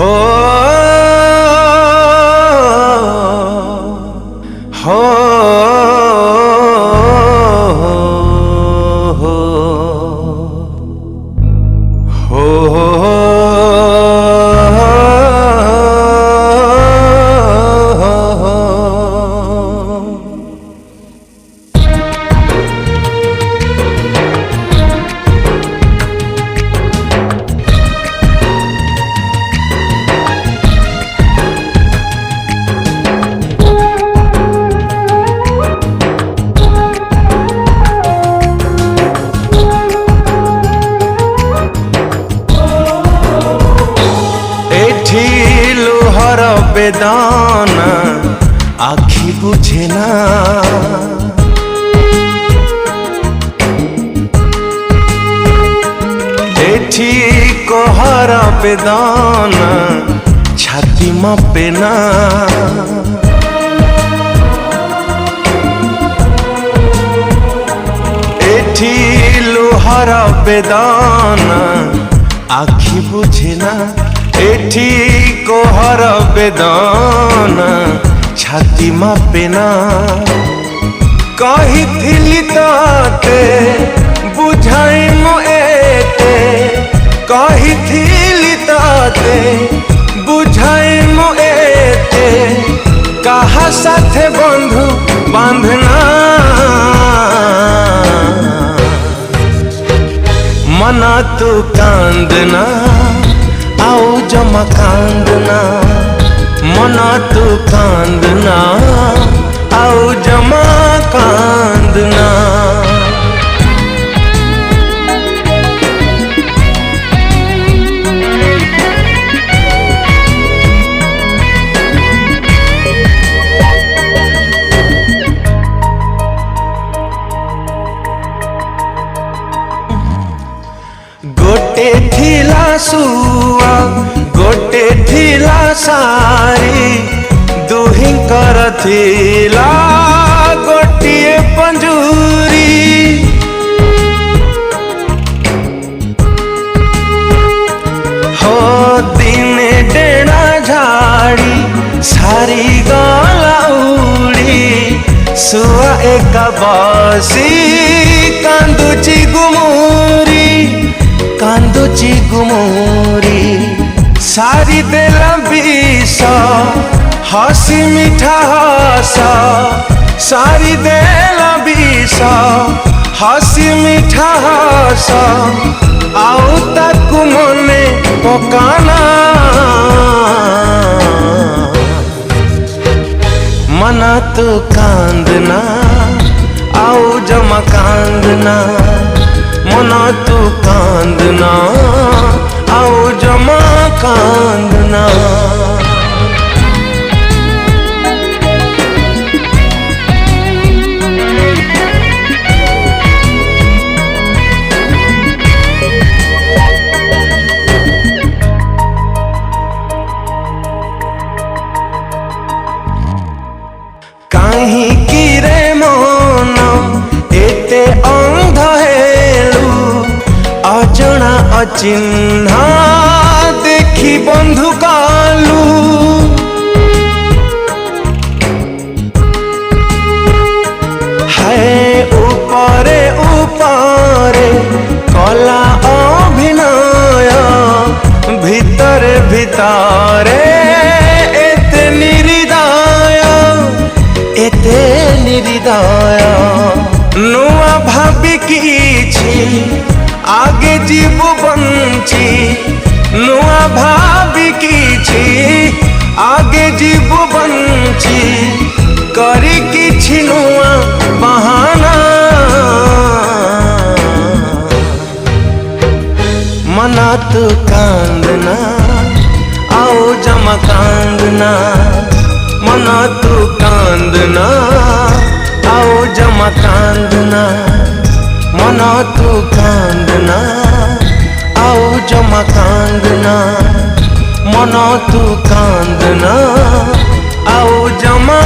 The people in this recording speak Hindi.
हो हो लुहर बेदाना आखि बुझे ना एठी कोहर बेदाना छाती मापे ना एठी लुहर बेदाना आखि बुझे ना एठी कोहर बेदाना छाती मापे ना कही थिली ताते बुझाई मो एते कही थिली ताते बुझाई मो एते कहा साथे बंधु बांधना मना तू कांदना आओ जमा कांदना मना तू कांदना आओ जमा कांदना गोटे थिला सुआ गोटे थिला सारी दुही कर थिला गोटिए पंजूरी हो दिने डेना झाड़ी सारी गला उड़ी सुआ एक बसी कांदुची गुमूरी सारी देला बीस हसी मीठा हस सारी देला बीस हसी मीठा हस आओ ताकू मने पकाना मना तू कांदना आओ जमा कांदना मना तू कांदना आओ जमा कांदना कहीं की रे मन एते अंध हेलु अजଣା अचिन्हा देखी बंधु कालू है ऊपरे ऊपरे कला अभिनय भितरे भितरे एते निरिदय नुआ भाभी किछि आगे जीव बंची नुआ भाभी किछि आगे जीव बंची करी किछि नुआ बहाना मना तू कांदना आओ जमा कांदना मना तू कांदना आओ जमा कांदना मना तू कांदना आओ जमा कांदना मना तू कांदना आओ जमा